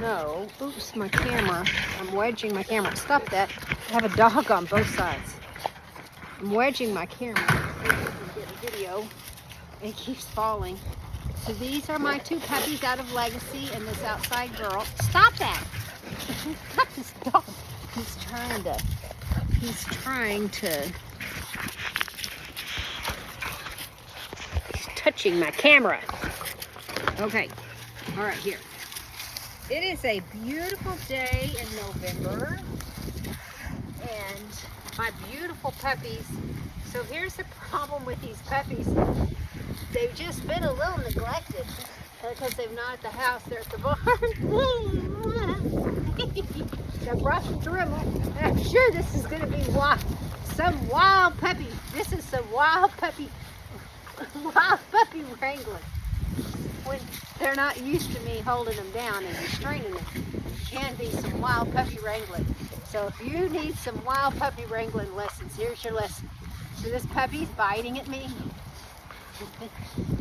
know, oops, my camera, I'm wedging my camera. Stop that. I have a dog on both sides. I'm wedging my camera so you can get a video, and it keeps falling. So these are my two puppies out of Legacy and this outside girl. Stop that! Stop this dog. He's touching my camera. Okay, all right, here. It is a beautiful day in November, and my beautiful puppies. So here's the problem with these puppies. They've just been a little neglected because they're not at the house, they're at the barn. I brought the Dremel, and I'm sure this is going to be some wild puppy. This is some wild puppy wrangling. When they're not used to me holding them down and restraining them, it can be some wild puppy wrangling. So if you need some wild puppy wrangling lessons, here's your lesson. So this puppy's biting at me.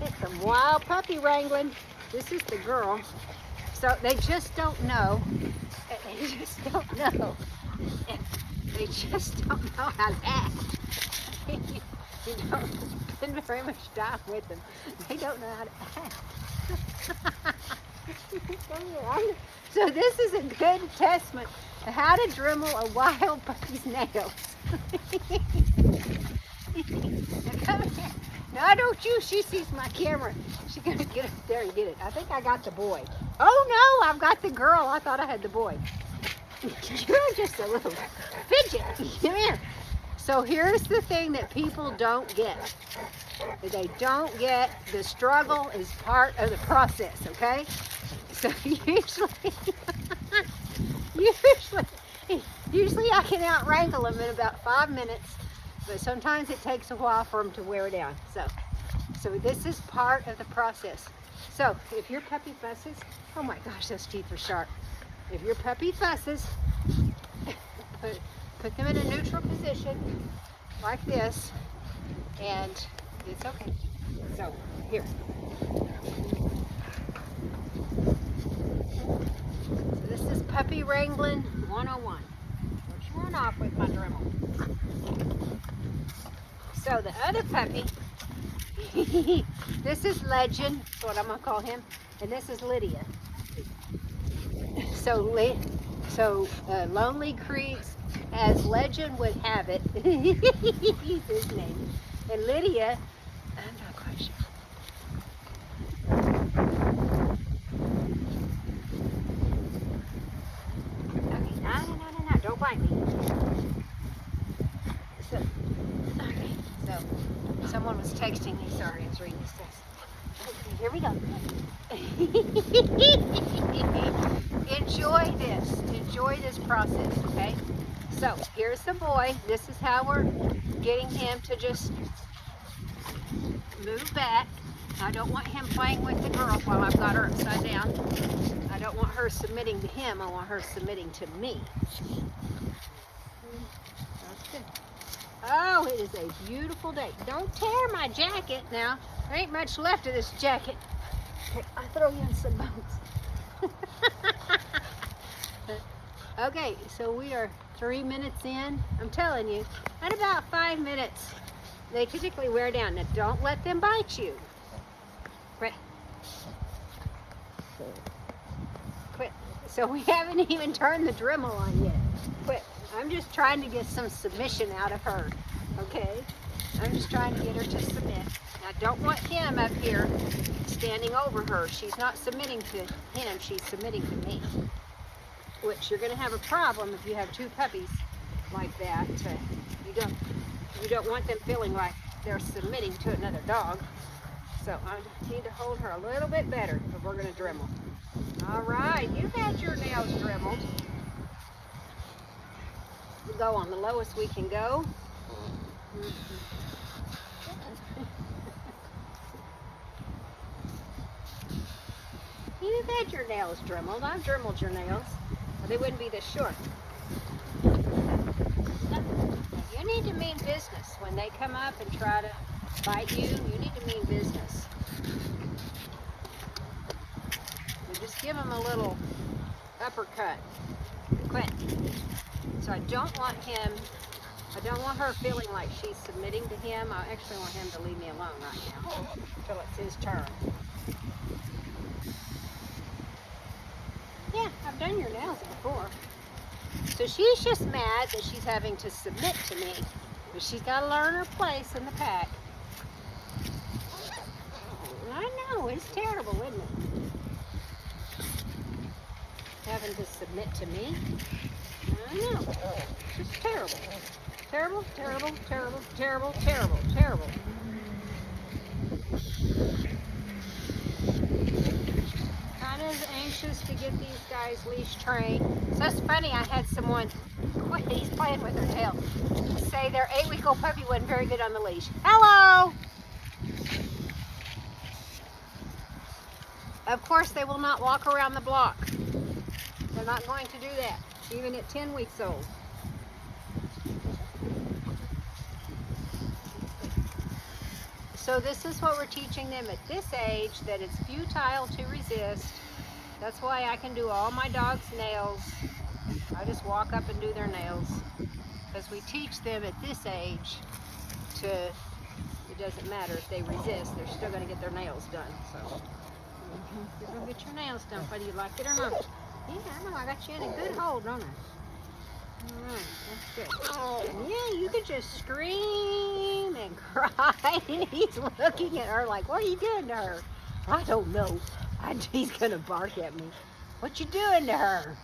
It's some wild puppy wrangling. This is the girl. So they just don't know. They just don't know. They just don't know how to act. You know, spend very much time with them. They don't know how to act. So this is a good testament to how to Dremel a wild puppy's nails. Now come here. No, don't you. She sees my camera. She's going to get up there and get it. I think I got the boy. Oh no, I've got the girl. I thought I had the boy. You're just a little fidget. Come here. So here's the thing that people don't get. They don't get the struggle is part of the process, okay? So usually I can out-wrangle them in about 5 minutes, but sometimes it takes a while for them to wear down. So this is part of the process. So if your puppy fusses, oh my gosh, those teeth are sharp. If your puppy fusses, put them in a neutral position like this, and it's okay. So here. So this is puppy wrangling 101. Let's run off with my Dremel. So the other puppy, this is Legend, that's what I'm gonna call him, and this is Lydia. So LonelyCreek, as Legend would have it, he's his name, and Lydia, I'm not quite sure. Okay, no, don't bite me. So someone was texting me, sorry, I was reading this text. Okay, here we go. Enjoy this process, okay? So here's the boy. This is how we're getting him to just move back. I don't want him playing with the girl while I've got her upside down. I don't want her submitting to him. I want her submitting to me. That's good. Oh, it is a beautiful day. Don't tear my jacket now. There ain't much left of this jacket. Okay, I'll throw you in some bones. Okay, so we are 3 minutes in. I'm telling you, at about 5 minutes, they typically wear down. Now, don't let them bite you. Quit. Quit. So we haven't even turned the Dremel on yet. Quit. I'm just trying to get some submission out of her, okay? I'm just trying to get her to submit. I don't want him up here standing over her. She's not submitting to him, she's submitting to me. Which you're going to have a problem if you have two puppies like that. You don't want them feeling like they're submitting to another dog. So I need to hold her a little bit better if we're going to Dremel. All right, you've had your nails Dremeled. We'll go on the lowest we can go. You've had your nails Dremeled. I've Dremeled your nails. They wouldn't be this short. You need to mean business. When they come up and try to bite you, you need to mean business. You just give them a little uppercut. Quit. So I don't want her feeling like she's submitting to him. I actually want him to leave me alone right now until it's his turn. Yeah, I've done your nails before. So she's just mad that she's having to submit to me, but she's got to learn her place in the pack. I know, it's terrible, isn't it? Having to submit to me. I know. It's just terrible. Terrible, terrible, terrible, terrible, terrible, terrible. Kind of anxious to get these guys leash trained. So it's funny, I had someone, he's playing with her tail, say their 8-week-old puppy wasn't very good on the leash. Hello! Of course, they will not walk around the block. They're not going to do that, even at 10 weeks old. So this is what we're teaching them at this age, that it's futile to resist. That's why I can do all my dog's nails. I just walk up and do their nails. Because we teach them at this age to, it doesn't matter if they resist, they're still going to get their nails done. So you're going to get your nails done whether you like it or not. Yeah, I know, I got you in a good hold, don't I? Alright, that's good. Yeah, you could just scream and cry. He's looking at her like, what are you doing to her? I don't know. He's going to bark at me. What you doing to her?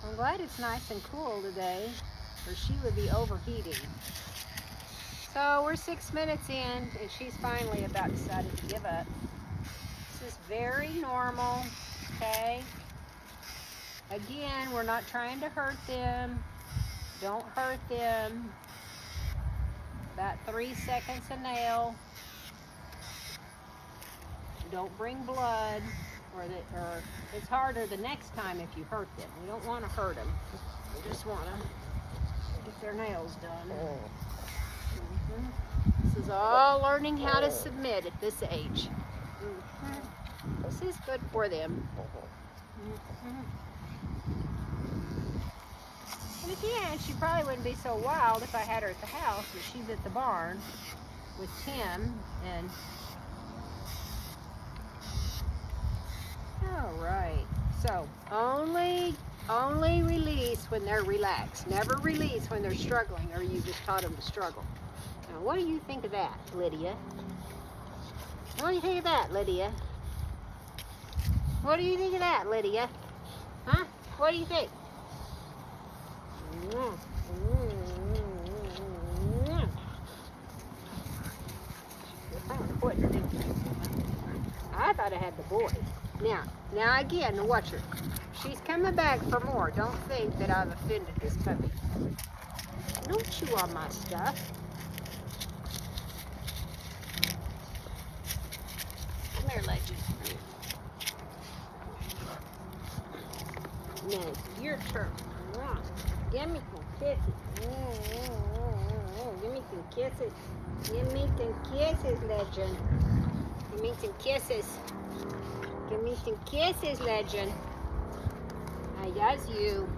I'm glad it's nice and cool today, or she would be overheating. So we're 6 minutes in, and she's finally about decided to give up. This is very normal, okay? Again, we're not trying to hurt them. Don't hurt them. About 3 seconds a nail. Don't bring blood, or it's harder the next time if you hurt them. We don't want to hurt them. We just want to get their nails done. This is all learning how to submit at this age. This is good for them. And again, she probably wouldn't be so wild if I had her at the house, but she's at the barn with Tim. And all right, so only release when they're relaxed. Never release when they're struggling, or you just taught them to struggle. Now, what do you think of that, Lydia? What do you think of that, Lydia? What do you think of that, Lydia? Huh? What do you think? I thought I had the boy. Now again, watch her. She's coming back for more. Don't think that I've offended this puppy. Don't chew on my stuff. Come here, Legend. Now it's your turn. Give me some kisses. Give me some kisses. Give me some kisses, Legend. Give me some kisses. Give me some kisses, Legend. That's you.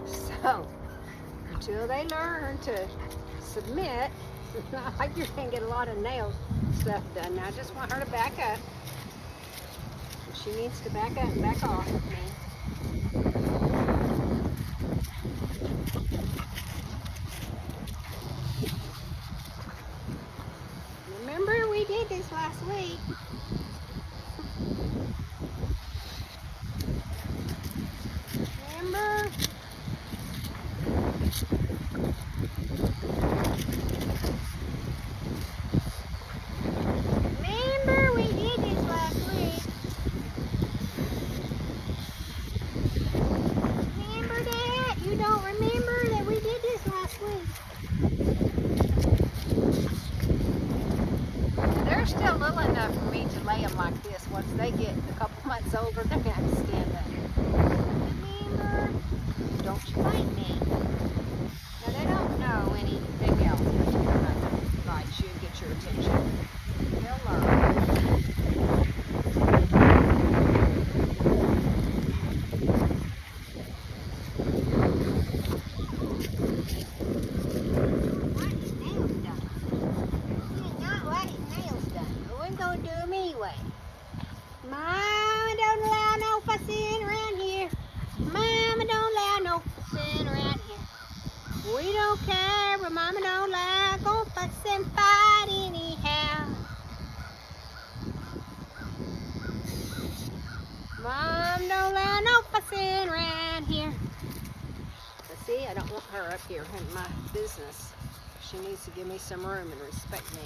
So, until they learn to submit, it's not like you're going to get a lot of nail stuff done. Now I just want her to back up. She needs to back up and back off with me. Remember, we did this last week. Remember? Remember, we did this last week. Remember that? You don't remember that we did this last week? They're still little enough for me to lay them like this. Once they get a couple months older, they're going to have to stand up. Remember? Don't you bite me. Now, they don't know anything else. Want his nails done. He did not want his nails done. I wasn't going to do them anyway. Mama don't allow no fussing around here. Mama don't allow no fussing around here. We don't care, but Mama don't allow go fuss and fight anyhow. Mom don't allow no fussing around here. But see, I don't want her up here in my business. She needs to give me some room and respect me.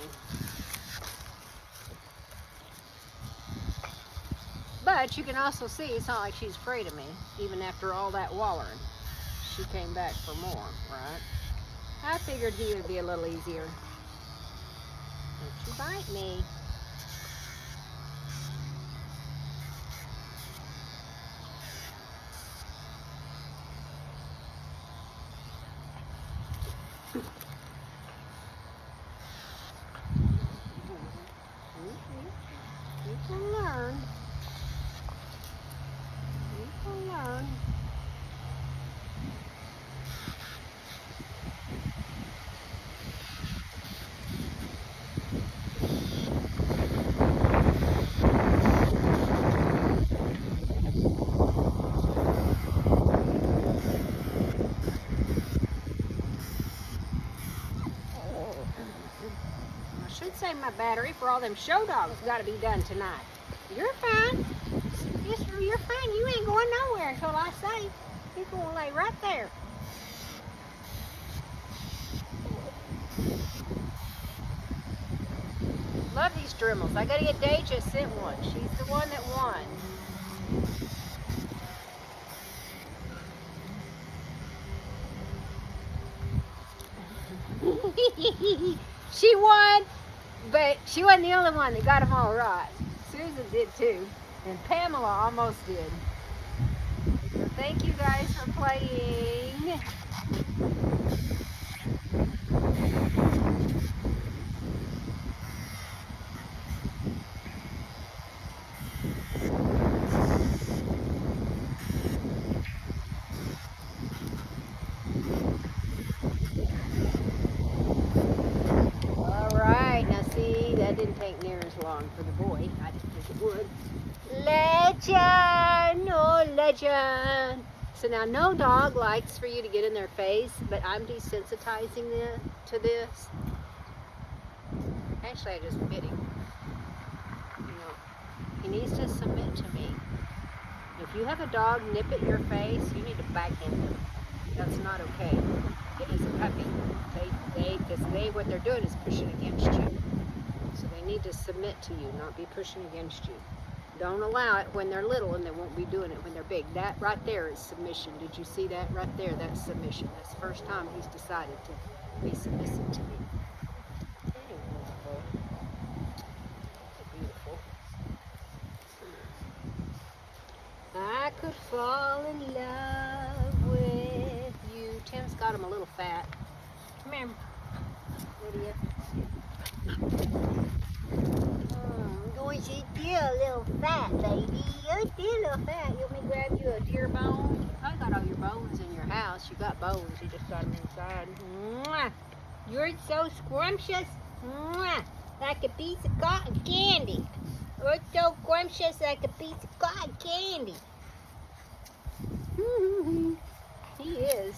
But you can also see it's not like she's afraid of me, even after all that wallering. She came back for more, right? I figured he would be a little easier. Don't you bite me. You can learn. You can learn. I should save my battery for all them show dogs got to be done tonight. You're fine. You're fine. You ain't going nowhere until I say. You're going to lay right there. Love these Dremels. I got to get Deja sent one. She's the one that won. She won, but she wasn't the only one that got them all right. Susan did too, and Pamela almost did. So thank you guys for playing. That didn't take near as long for the boy. I didn't think it would. Legend! Oh, legend! So now no dog likes for you to get in their face, but I'm desensitizing them to this. Actually, I just bit him. You know, he needs to submit to me. If you have a dog nip at your face, you need to backhand him. That's not okay. It is a puppy. What they're doing is pushing against you. So they need to submit to you, not be pushing against you. Don't allow it when they're little, and they won't be doing it when they're big. That right there is submission. Did you see that right there? That's submission. That's the first time he's decided to be submissive to me. Beautiful. I could fall in love with you. Tim's got him a little fat. Come here, Lydia. I'm going to do a little fat, baby. You're still a little fat. You want me to grab you a deer bone? I got all your bones in your house. You got bones. You just got them inside. Mwah. You're so scrumptious. Mwah. Like a piece of cotton candy. You're so scrumptious like a piece of cotton candy. He is.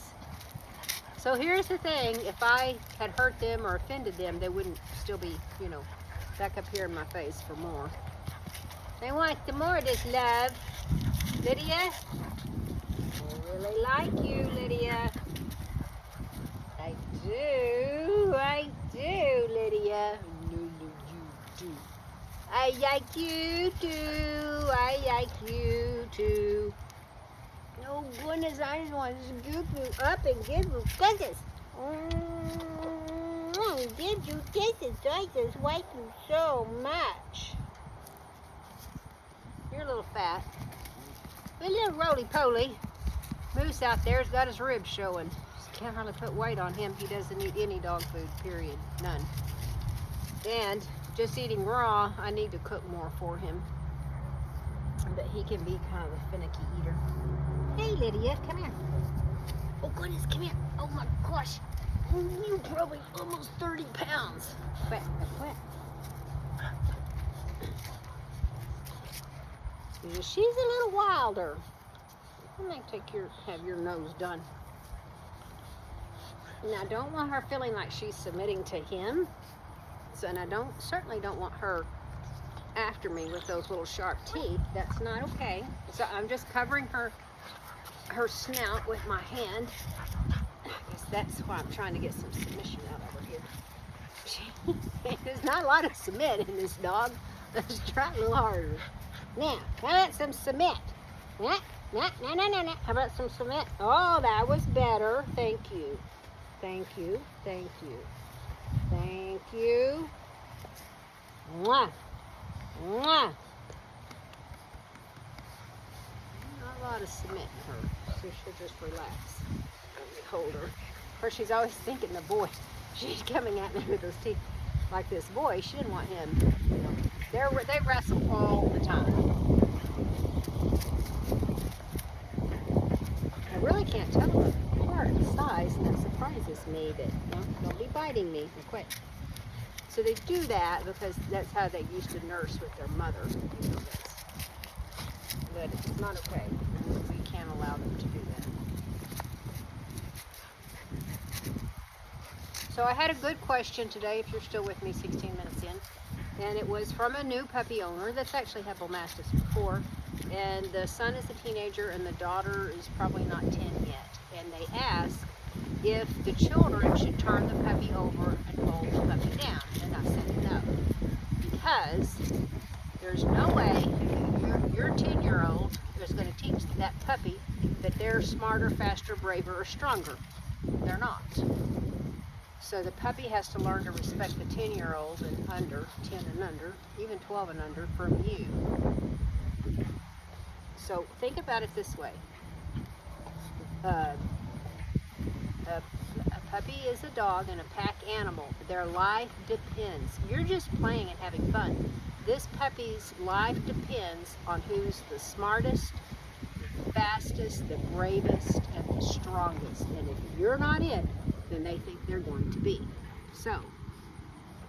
So here's the thing, if I had hurt them or offended them, they wouldn't still be, you know, back up here in my face for more. They want some more of this love. Lydia? I really like you, Lydia. I do, Lydia. No, you do. I like you too. I like you too. Oh goodness, I just want to scoop you up and give you kisses. Give you kisses. I just like you so much. You're a little fat. A little roly-poly. Moose out there's got his ribs showing. Just can't hardly put weight on him. He doesn't eat any dog food, period. None. And just eating raw, I need to cook more for him. But he can be kind of a finicky eater. Hey, Lydia, come here. Oh goodness, come here. Oh my gosh. Oh, you're probably almost 30 pounds. Quit. She's a little wilder. I might have your nose done. Now, I don't want her feeling like she's submitting to him. So, and I certainly don't want her after me with those little sharp teeth. That's not okay. So I'm just covering her snout with my hand. I guess that's why I'm trying to get some submission out of her here. There's not a lot of submit in this dog. Let's try a little harder. Now, how about some submit? No. How about some submit? Oh, that was better. Thank you. Mwah. Not a lot of submit in her, so she'll just relax. Let me hold her. Of course, she's always thinking the boy. She's coming at me with those teeth. Like this boy, she didn't want him. They wrestle all the time. I really can't tell them apart in size, and that surprises me that they'll be biting me. Quit. So they do that because that's how they used to nurse with their mother. But it's not okay. We can't allow them to do that. So I had a good question today, if you're still with me 16 minutes in. And it was from a new puppy owner that's actually had bullmastiffs before. And the son is a teenager and the daughter is probably not 10 yet. And they asked if the children should turn the puppy over and hold the puppy down. And I said no. Because there's no way your 10-year-old is going to teach that puppy that they're smarter, faster, braver, or stronger. They're not. So the puppy has to learn to respect the 10-year-old and under, 10 and under, even 12 and under from you. So think about it this way. A puppy is a dog and a pack animal. Their life depends. You're just playing and having fun. This puppy's life depends on who's the smartest, the fastest, the bravest, and the strongest. And if you're not it, then they think they're going to be. So,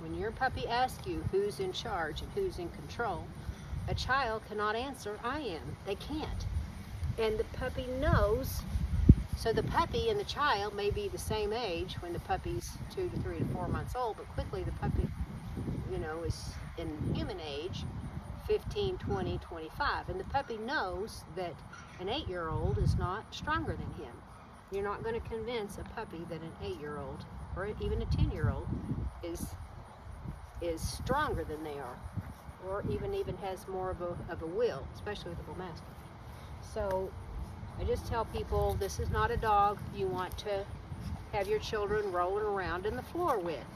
when your puppy asks you who's in charge and who's in control, a child cannot answer, I am. They can't. And the puppy knows. So the puppy and the child may be the same age when the puppy's 2 to 3 to 4 months old, but quickly the puppy, is in human age, 15, 20, 25. And the puppy knows that an 8-year-old is not stronger than him. You're not going to convince a puppy that an 8-year-old or even a 10-year-old is stronger than they are, or even has more of a will, especially with a bullmastiff. So I just tell people this is not a dog you want to have your children rolling around in the floor with.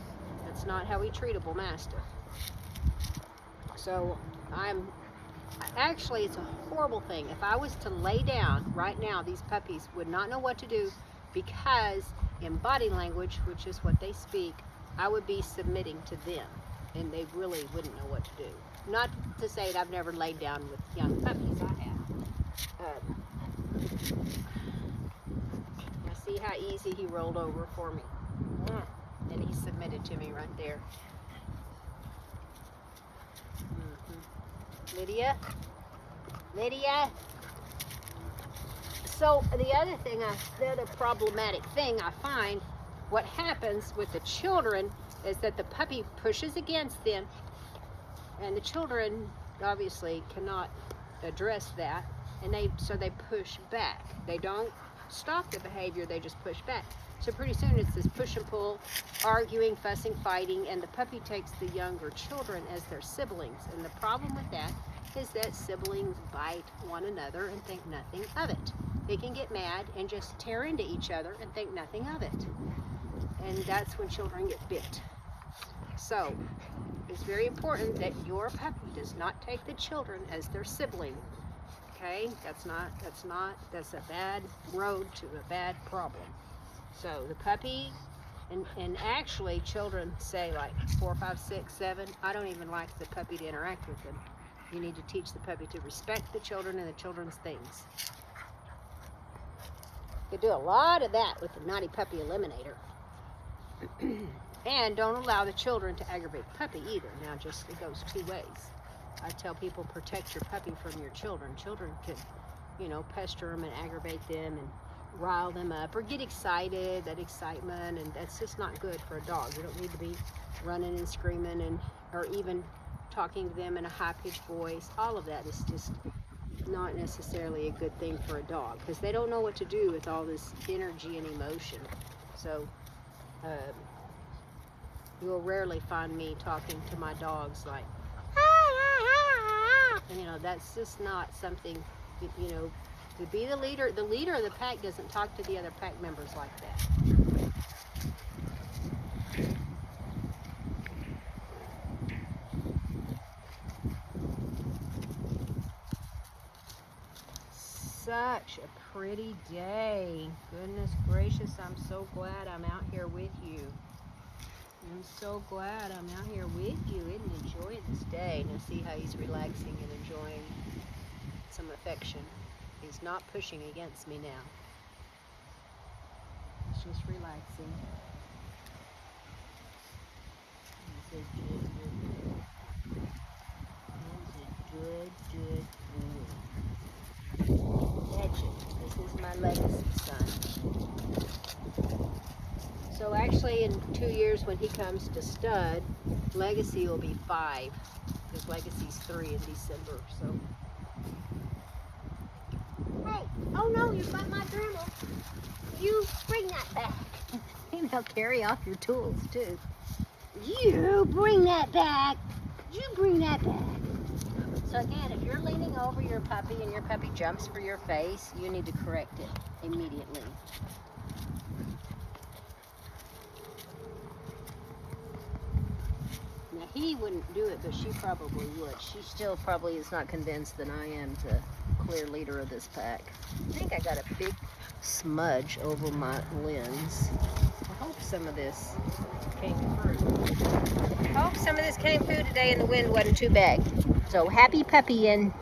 That's not how we treat a bullmastiff. So actually, it's a horrible thing. If I was to lay down right now, these puppies would not know what to do, because in body language, which is what they speak, I would be submitting to them, and they really wouldn't know what to do. Not to say that I've never laid down with young puppies, I have. Now see how easy he rolled over for me. And he submitted to me right there. Lydia? So the other problematic thing I find, what happens with the children is that the puppy pushes against them, and the children obviously cannot address that, and so they push back. They don't stop the behavior, they just push back. So pretty soon it's this push and pull, arguing, fussing, fighting, and the puppy takes the younger children as their siblings. And the problem with that is that siblings bite one another and think nothing of it. They can get mad and just tear into each other and think nothing of it. And that's when children get bit. So it's very important that your puppy does not take the children as their sibling. Okay? That's a bad road to a bad problem. So the puppy, and actually children say like 4, 5, 6, 7, I don't even like the puppy to interact with them. You need to teach the puppy to respect the children and the children's things. You do a lot of that with the Naughty Puppy Eliminator. And don't allow the children to aggravate the puppy either. Now, just it goes two ways. I tell people, protect your puppy from your children. Children can, you know, pester them and aggravate them and rile them up or get excited, that excitement, and that's just not good for a dog. You don't need to be running and screaming and or even talking to them in a high-pitched voice. All of that is just not necessarily a good thing for a dog because they don't know what to do with all this energy and emotion. So you'll rarely find me talking to my dogs like, you know, that's just not something, you know, to be the leader of the pack doesn't talk to the other pack members like that. Such a pretty day. Goodness gracious, I'm so glad I'm out here with you. I'm so glad I'm out here with you and enjoying this day. Now see how he's relaxing and enjoying some affection. He's not pushing against me now. He's just relaxing. He's a good boy. That's it. This is my legacy son. So actually in 2 years when he comes to stud, Legacy will be 5. Because Legacy's 3 in December, so. Hey, oh no, you got my Dremel. You bring that back. And they'll carry off your tools too. You bring that back. You bring that back. So again, if you're leaning over your puppy and your puppy jumps for your face, you need to correct it immediately. Now he wouldn't do it, but she probably would. She still probably is not convinced that I am the clear leader of this pack. I think I got a big smudge over my lens. I hope some of this came through. I hope some of this came through today and the wind wasn't too bad. So happy puppying.